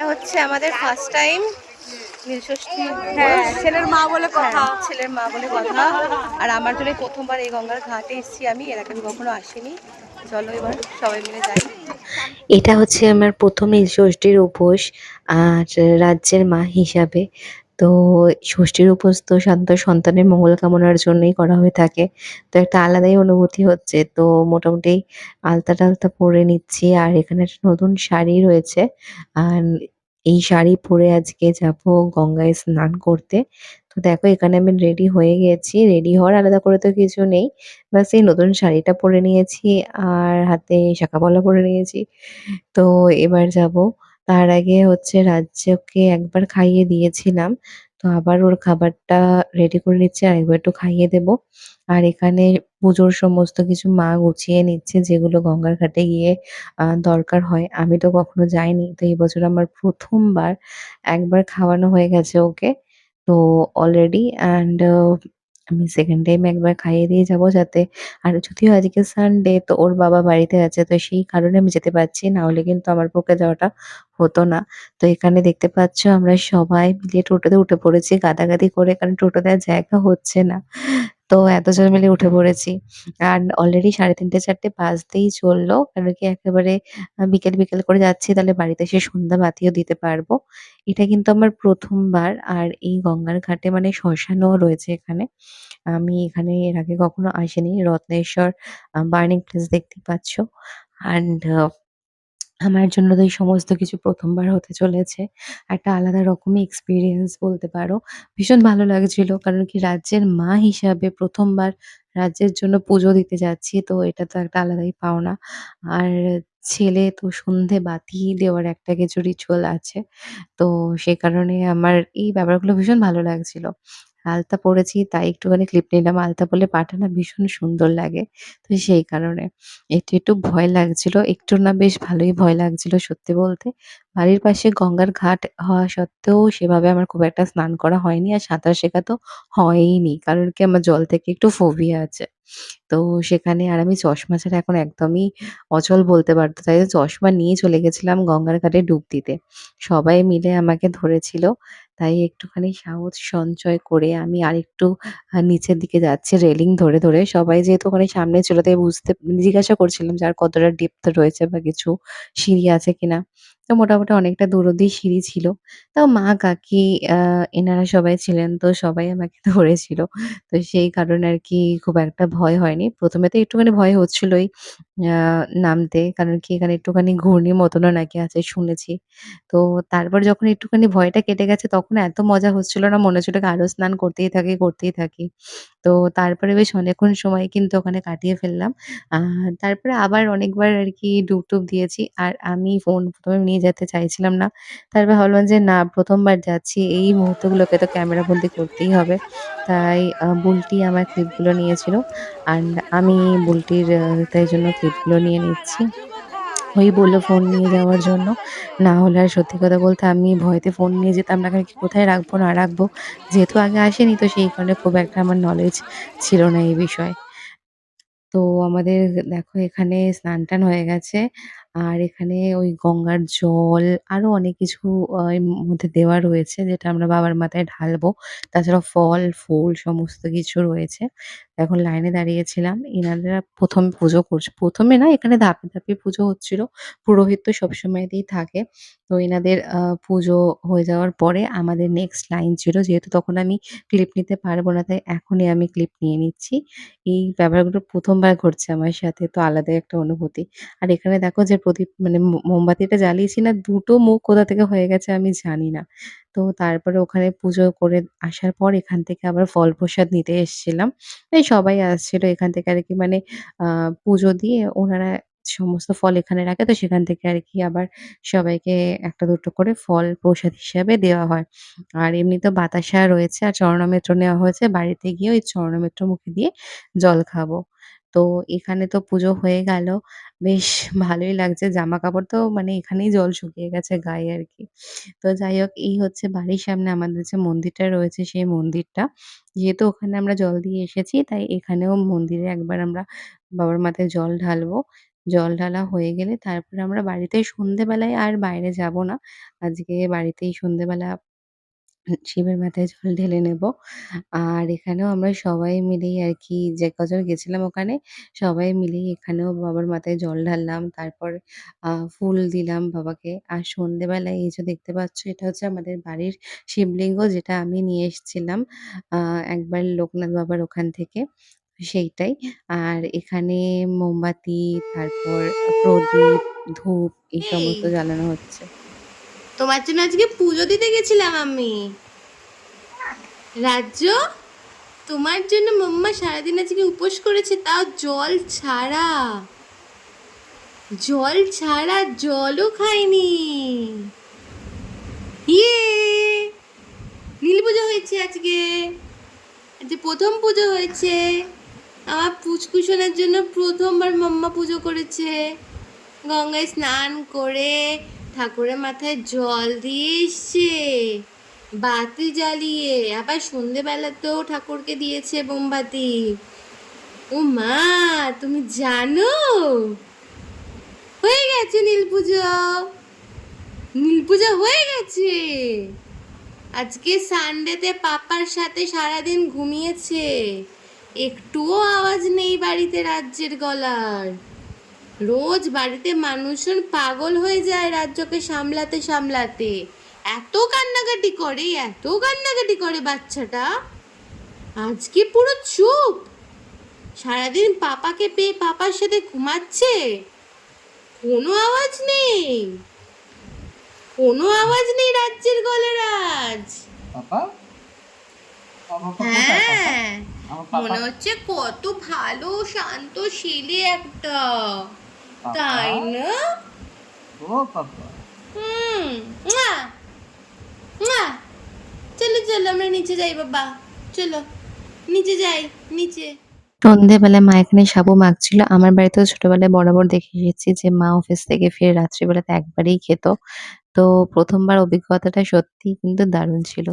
এটা হচ্ছে আমাদের ফার্স্ট টাইম নীলষষ্ঠী হ্যাঁ, উপোস। ছেলের মা বলে হ্যাঁ, কথা। ছেলের মা বলে কথা। আর আমার জন্য প্রথমবার এই গঙ্গার ঘাটে এসেছি আমি, এর আগে আমি কখনো আসিনি। চলো এবার সবাই মিলে যাই। এটা হচ্ছে আমার ১ম এই ষষ্ঠীর উপোস। আর রাজ্যের মা হিসাবে। তো ষষ্ঠীর উপোস তো সন্তানের মঙ্গল কামনার জন্যই করা হয়ে থাকে। তো একটা আলাদাই অনুভূতি হচ্ছে। তো মোটামুটি আলতা-টালতা পরে নিচ্ছি। আর এখানে একটা নতুন শাড়ি রয়েছে। আর এই শাড়ি পরে আজকে যাবো গঙ্গায় স্নান করতে। তো দেখো এখানে আমি রেডি হয়ে গেছি। রেডি হওয়ার আলাদা করে তো কিছু নেই। ব্যাস এই নতুন শাড়িটা পরে নিয়েছি আর হাতে শাঁখা-পলা পরে নিয়েছি। তো এবার যাবো। তার আগে হচ্ছে রাজ্যকে একবার খাইয়ে দিয়েছিলাম। তো আবার ওর খাবারটা রেডি করে নিচ্ছি, আরেকবার একটু খাইয়ে দেবো। আর এখানে পুজোর সমস্ত কিছু মা গুছিয়ে নিচ্ছে যেগুলো গঙ্গার ঘাটে গিয়ে দরকার হয়। আমি তো কখনো যাইনি। তো এই বছর আমার ১ম বার একবার খাওয়ানো হয়ে গেছে ওকে। তো অলরেডি অ্যান্ড আমি 2nd টাইম একবার খাইয়ে দিয়ে যাবো যাতে আর যদিও আজকে সানডে তো ওর বাবা বাড়িতে আছে। তো সেই কারণে আমি যেতে পারছি। না হলে কিন্তু আমার পক্ষে যাওয়াটা হতো না। তো এখানে দেখতে পাচ্ছ আমরা সবাই মিলে টোটোতে উঠে পড়েছি গাদাগাদি করে। কারণ টোটোতে আর জায়গা হচ্ছে না। তো এতজন মিলে উঠে পড়েছি। আর অলরেডি ৩:৩০ ৪:০০ বাজতেই চললো। কারণ কি একেবারে বিকেল করে যাচ্ছি তাহলে বাড়িতে এসে সন্ধ্যা বাতিও দিতে পারবো। এটা কিন্তু আমার ১ম বার। আর এই গঙ্গার ঘাটে মানে শ্মশানও রয়েছে এখানে। আমি এখানে এর আগে কখনো আসিনি। রত্নেশ্বর বার্নিং প্লেস দেখতেই পাচ্ছ। অ্যান্ড আমার জন্য তো এই সমস্ত কিছু ১ম বার হতে চলেছে। একটা আলাদা রকমই এক্সপেরিয়েন্স বলতে পারো। ভীষণ ভালো লাগছিল। কারণ কি রাজ্যের মা হিসাবে ১ম বার রাজ্যের জন্য পুজো দিতে যাচ্ছি। তো এটা তো একটা আলাদাই পাওনা। আর ছেলে তো সন্ধে বাতি দেওয়ার একটা কিছু রিচুয়াল আছে। তো সে কারণে আমার এই ব্যাপারগুলো ভীষণ ভালো লাগছিল। আলতা পড়েছি তাই একটুখানি ক্লিপ নিলাম। আলতা পড়লে পাটা না ভীষণ সুন্দর লাগে। তো সেই কারণে। একটু ভয় লাগছিল। একটু না বেশ ভালোই ভয় লাগছিল সত্যি বলতে। বাড়ির পাশে গঙ্গার ঘাট হওয়া সত্ত্বেও সেভাবে আমার খুব একটা স্নান করা হয়নি। আর সাঁতার শেখা তো হয়ইনি। কারণ কি আমার জল থেকে একটু ফোবিয়া আছে। তো সেখানে আর আমি চশমা ছাড়া এখন একদমই অচল বলতে পারতো। তাই চশমা নিয়ে চলে গেছিলাম গঙ্গার ঘাটে ডুব দিতে। সবাই মিলে আমাকে ধরেছিল। তাই একটুখানি সাহস সঞ্চয় করে আমি আরেকটু নিচের দিকে যাচ্ছি রেলিং ধরে। সবাই যেহেতু ওখানে সামনে ছিল তাই জিজ্ঞাসা করছিলাম যে আর কতটা ডেপথ রয়েছে বা কিছু সিঁড়ি আছে কিনা। তো মোটামুটি অনেকটা দূর অব্দি সিঁড়ি ছিল। তাও মা, কাকি আ এনারা সবাই ছিলেন। তো সবাই আমাকে ধরেছিল। তো সেই কারণে আরকি খুব একটা ভয় হয়নি। ১ম এ তো একটুখানি ভয় হচ্ছিলই আ নামতে। কারণ কি এখানে একটুখানি ঘূর্ণির মতনও নাকি আছে শুনেছি। তো তারপর যখন একটুখানি ভয়টা কেটে গেছে তখন এত মজা হচ্ছিল না মনে হচ্ছিল কি আরো স্নান করতেই থাকি। তো তারপরে বেশ অনেকক্ষণ সময় কিন্তু ওখানে কাটিয়ে ফেললাম। আ তারপরে আবার অনেকবার আরকি ডুব-টুব দিয়েছি। আর আমি ফোন ১ম এ নিয়ে যেতে চাইছিলাম না। তারপর ভাবলাম যে না ১ম বার যাচ্ছি এই মুহূর্তগুলোকে তো ক্যামেরাবন্দি করতেই হবে। তাই বুলটি আমার ক্লিপগুলো নিয়েছিল। অ্যান্ড আমি বুলটির তাই জন্য ক্লিপগুলো নিয়ে নিচ্ছি। ওই বলল ফোন নিয়ে যাওয়ার জন্য। না হলে আর সত্যি কথা বলতে আমি ভয়েতে ফোন নিয়ে যেতাম না। কারণ কি কোথায় রাখবো না রাখবো। যেহেতু আগে আসেনি তো সেই কারণে খুব একটা আমার নলেজ ছিল না এই বিষয়ে। তো আমাদের দেখো এখানে স্নান-টান হয়ে গেছে। আর এখানে ওই গঙ্গার জল আরো অনেক কিছু এর মধ্যে দেওয়া রয়েছে যেটা আমরা বাবার মাথায় ঢালবো। তাছাড়া ফল, ফুল সমস্ত কিছু রয়েছে। এখন লাইনে দাঁড়িয়েছিলাম। এনারা ১ম পুজো করছে। ১ম এ না এখানে ধাপে পুজো হচ্ছিল। পুরোহিত তো সবসময়তেই থাকে। তো এনাদের পুজো হয়ে যাওয়ার পরে আমাদের নেক্সট লাইন ছিল। যেহেতু তখন আমি ক্লিপ নিতে পারব না তাই এখনই আমি ক্লিপ নিয়ে নিচ্ছি। এই ব্যাপারগুলো ১ম বার ঘটছে আমার সাথে। তো আলাদাই একটা অনুভূতি। আর এখানে দেখো যে প্রদীপ মানে মোমবাতিটা জ্বালিয়েছি না, দুটো মুখ কোথা থেকে হয়ে গেছে আমি জানি না। তো তারপরে ওখানে পুজো করে আসার পর এখান থেকে আবার ফল প্রসাদ নিতে এসছিলাম। এই সবাই আসছিল এখান থেকে আরকি মানে আ পুজো দিয়ে ওনারা সমস্ত ফল এখানে রাখে। তো সেখান থেকে আরকি আবার সবাইকে ১ টা ২ টো করে ফল প্রসাদ হিসাবে দেওয়া হয়। আর এমনিতেও বাতাসা রয়েছে আর চরণামৃত নেওয়া হয়েছে। বাড়িতে গিয়ে ওই চরণামৃত মুখে দিয়ে জল খাবো। তো এখানে তো পুজো হয়ে গেল। বেশ ভালোই লাগছে। জামাকাপড় তো মানে এখানেই জল শুকিয়ে গেছে গায়ে আরকি। তো যাই হোক এই হচ্ছে বাড়ির সামনে আমাদের যে মন্দিরটা রয়েছে সেই মন্দিরটা। যেহেতু ওখানে আমরা জল দিয়ে এসেছি তাই এখানেও মন্দিরে একবার আমরা বাবার মাথায় জল ঢালবো। জল ঢালা হয়ে গেলে তারপরে আমরা বাড়িতে সন্ধ্যেবেলায় আর বাইরে যাব না। আজকে বাড়িতেই সন্ধ্যেবেলা শিবের মাথায় জল ঢেলে নেব। আর এখানেও আমরা সবাই মিলেই আরকি যে কজন গেছিলাম ওখানে, সবাই মিলেই এখানেও বাবার মাথায় জল ঢাললাম। তারপর ফুল দিলাম বাবাকে। আর সন্ধ্যেবেলায় এই যে দেখতে পাচ্ছ এটা হচ্ছে আমাদের বাড়ির শিবলিঙ্গ যেটা আমি নিয়ে এসেছিলাম আ একবার লোকনাথ বাবার ওখান থেকে। সেইটাই। আর এখানে মোমবাতি, তারপর প্রদীপ, ধূপ এই এই সমস্ত জ্বালানো হচ্ছে। তোমার জন্য আজকে পুজো দিতে গেছিলাম আমি। রাজ্য, তোমার জন্য মাম্মা সারাদিন আজকে উপোস করেছে, তাও জল ছাড়া। জল ছাড়া জলও খায়নি। ইয়ে, নীল পুজো হয়েছে আজকে। আজকে প্রথম পুজো হয়েছে। আমার পুচকুশনের জন্য প্রথমবার মাম্মা পুজো করেছে। গঙ্গায় স্নান করে ঠাকুরের মাথায় জল দিয়ে এসছে, বাতি জ্বালিয়ে, আবার সন্ধেবেলাতেও ঠাকুরকে দিয়েছে মোমবাতি। ও মা, তুমি জানো হয়ে গেছে নীল পুজো। নীল পুজো হয়ে গেছে। আজকে সানডেতে পাপার সাথে সারাদিন ঘুমিয়েছে, একটুও আওয়াজ নেই বাড়িতে রাজ্যের গলার। রোজ বাড়িতে মানুষজন পাগল হয়ে যায় রাজ্যকে সামলাতে সামলাতে। এত কান্নাকাটি করে, এত কান্নাকাটি করে বাচ্চাটা। আজকে পুরো চুপ, সারাদিন পাপাকে পেয়ে পাপার সাথে ঘুমাচ্ছে। কোনো আওয়াজ নেই, কোনো আওয়াজ নেই রাজ্যের গলার আজ। পাপা পাপা হ্যাঁ, আমার মনে পাপা হচ্ছে কত ভালো শান্ত ছেলে একটা, পাপা তাই না? ও পাপা হুম, মুয়া, মুয়া। চলো চলো আমরা নিচে যাই বাবা, চলো নিচে যাই, নিচে। সন্ধ্যেবেলায় মা এখানে সাবু মাখছিল। আমার বাড়িতেও ছোটবেলায় বরাবর দেখে এসেছি যে মা অফিস থেকে ফিরে রাত্রিবেলাতে একবারেই খেত। তো ১ম বার অভিজ্ঞতাটা সত্যিই কিন্তু দারুণ ছিল।